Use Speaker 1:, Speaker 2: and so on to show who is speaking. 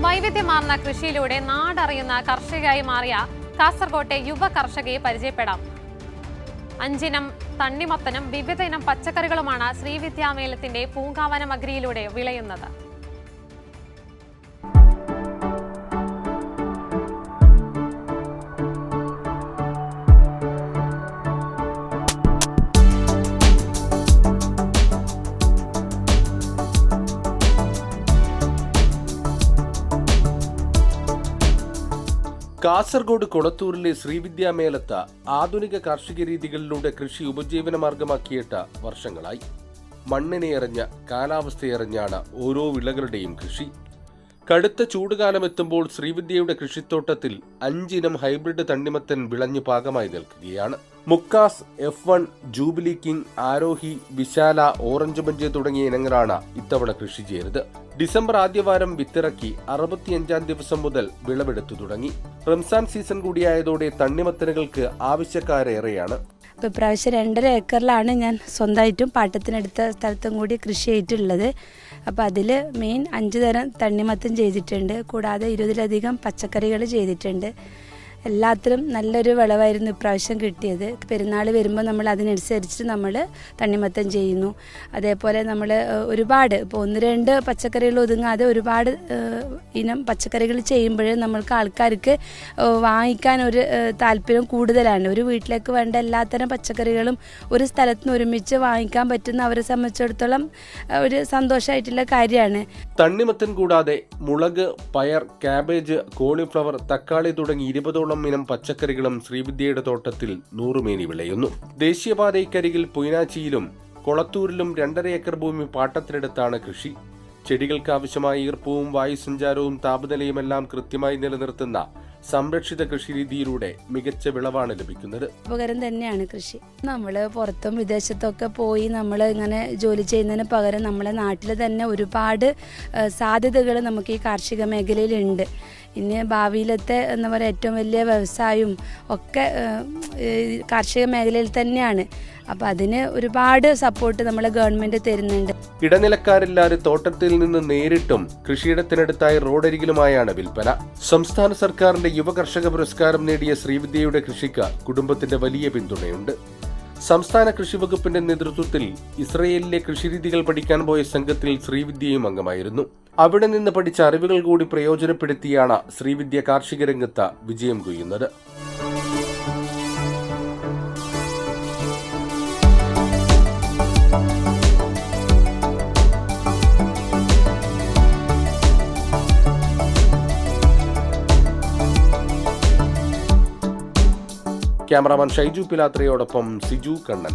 Speaker 1: വൈവിധ്യമാർന്ന കൃഷിയിലൂടെ നാടറിയുന്ന കർഷകയായി മാറിയ കാസർകോട്ടെ യുവ കർഷകയെ പരിചയപ്പെടാം. 5 ഇനം തണ്ണിമത്തനും വിവിധ ഇനം പച്ചക്കറികളുമാണ് ശ്രീവിദ്യാമേളത്തിന്റെ പൂങ്കാവന മഗ്രിയിലൂടെ വിളയുന്നത്.
Speaker 2: കാസർഗോഡ് കൊളത്തൂരിലെ ശ്രീവിദ്യാമേളത്ത് ആധുനിക കാർഷിക രീതികളിലൂടെ കൃഷി ഉപജീവനമാർഗമാക്കിയിട്ട് വർഷങ്ങളായി. മണ്ണിനെ എറിഞ്ഞ് കാലാവസ്ഥയെറിഞ്ഞാണ് ഓരോ വിളകളുടെയും കൃഷി. കടുത്ത ചൂടുകാലം എത്തുമ്പോൾ ശ്രീവിദ്യയുടെ കൃഷിത്തോട്ടത്തിൽ 5 ഇനം ഹൈബ്രിഡ് തണ്ണിമത്തൻ വിളഞ്ഞു പാകമായി നിൽക്കുകയാണ്. മുക്കാസ്, F1, ജൂബിലി കിങ്, ആരോഹി, വിശാല, ഓറഞ്ച് ബഞ്ച് തുടങ്ങിയ ഇനങ്ങളാണ് ഇത്തവണ കൃഷി ചെയ്തത്. ഡിസംബർ ആദ്യവാരം വിത്തിറക്കി 65-ാം ദിവസം മുതൽ വിളവെടുത്തു തുടങ്ങി. റംസാൻ സീസൺ കൂടിയായതോടെ തണ്ണിമത്തനുകൾക്ക് ആവശ്യക്കാരേറെയാണ്.
Speaker 3: ഇപ്പോൾ ഇപ്രാവശ്യം 2.5 ഏക്കറിലാണ് ഞാൻ സ്വന്തമായിട്ടും പാട്ടത്തിനെടുത്ത സ്ഥലത്തും കൂടി കൃഷി ചെയ്തിട്ടുള്ളത്. അപ്പോൾ അതിൽ മെയിൻ 5 തരം തണ്ണിമത്തൻ ചെയ്തിട്ടുണ്ട്. കൂടാതെ 20-ലധികം പച്ചക്കറികൾ ചെയ്തിട്ടുണ്ട്. എല്ലാത്തിലും നല്ലൊരു വിളവായിരുന്നു ഇപ്രാവശ്യം കിട്ടിയത്. പെരുന്നാൾ വരുമ്പോൾ നമ്മൾ അതിനനുസരിച്ച് നമ്മൾ തണ്ണിമത്തൻ ചെയ്യുന്നു. അതേപോലെ നമ്മൾ ഒരുപാട് ഇപ്പോൾ 1-2 പച്ചക്കറികൾ ഒതുങ്ങാതെ ഒരുപാട് ഇനം പച്ചക്കറികൾ ചെയ്യുമ്പോൾ നമ്മൾക്ക് ആൾക്കാർക്ക് വാങ്ങിക്കാൻ ഒരു താല്പര്യം കൂടുതലാണ്. ഒരു വീട്ടിലേക്ക് വേണ്ട എല്ലാത്തരം പച്ചക്കറികളും ഒരു സ്ഥലത്ത് നിന്ന് ഒരുമിച്ച് വാങ്ങിക്കാൻ പറ്റുന്ന അവരെ സംബന്ധിച്ചിടത്തോളം ഒരു സന്തോഷമായിട്ടുള്ള കാര്യമാണ്.
Speaker 2: തണ്ണിമത്തൻ കൂടാതെ മുളക്, പയർ, കാബേജ്, കോളിഫ്ലവർ, തക്കാളി തുടങ്ങി 20ഓളം ഇനം പച്ചക്കറികളും ശ്രീവിദ്യയുടെ തോട്ടത്തിൽ 100 മേനി വിളയുന്നു. ദേശീയപാതയ്ക്കരികിൽ പുയനാച്ചിയിലും കൊളത്തൂരിലും 2.5 ഏക്കർ ഭൂമി പാട്ടത്തിനെടുത്താണ് കൃഷി. ചെടികൾക്ക് ആവശ്യമായ ഈർപ്പവും വായുസഞ്ചാരവും താപനിലയുമെല്ലാം കൃത്യമായി നിലനിർത്തുന്ന സംരക്ഷിത കൃഷി രീതിയിലൂടെ മികച്ച വിളവാണ് ലഭിക്കുന്നത്.
Speaker 3: ഉപകരം തന്നെയാണ് കൃഷി. നമ്മൾ പുറത്തും വിദേശത്തൊക്കെ പോയി നമ്മൾ ഇങ്ങനെ ജോലി ചെയ്യുന്നതിന് പകരം നമ്മളെ നാട്ടിൽ തന്നെ ഒരുപാട് സാധ്യതകൾ നമുക്ക് ഈ കാർഷിക മേഖലയിലുണ്ട്. ഇനി ഭാവിയിലത്തെ എന്താ പറയുക ഏറ്റവും വലിയ വ്യവസായവും ഒക്കെ കാർഷിക മേഖലയിൽ തന്നെയാണ്. അപ്പം അതിന് ഒരുപാട് സപ്പോർട്ട് നമ്മളെ ഗവൺമെന്റ് തരുന്നുണ്ട്.
Speaker 2: ഇടനിലക്കാരില്ലാതെ തോട്ടത്തിൽ നിന്ന് നേരിട്ടും കൃഷിയിടത്തിനടുത്തായി റോഡരികിലുമായാണ് വിൽപ്പന. സംസ്ഥാന സർക്കാരിന്റെ യുവ കർഷക പുരസ്കാരം നേടിയ ശ്രീവിദ്യയുടെ കൃഷിക്ക് കുടുംബത്തിന്റെ വലിയ പിന്തുണയുണ്ട്. സംസ്ഥാന കൃഷി വകുപ്പിന്റെ നേതൃത്വത്തിൽ ഇസ്രയേലിലെ കൃഷിരീതികൾ പഠിക്കാൻ പോയ സംഘത്തിൽ ശ്രീവിദ്യയും അംഗമായിരുന്നു. അവിടെ നിന്ന് പഠിച്ച അറിവുകൾ കൂടി പ്രയോജനപ്പെടുത്തിയാണ് ശ്രീവിദ്യ കാർഷിക രംഗത്ത് വിജയം കൊയ്യുന്നത്. ക്യാമറാമാൻ ഷൈജു പിലാത്രയോടൊപ്പം സിജു കണ്ണൻ.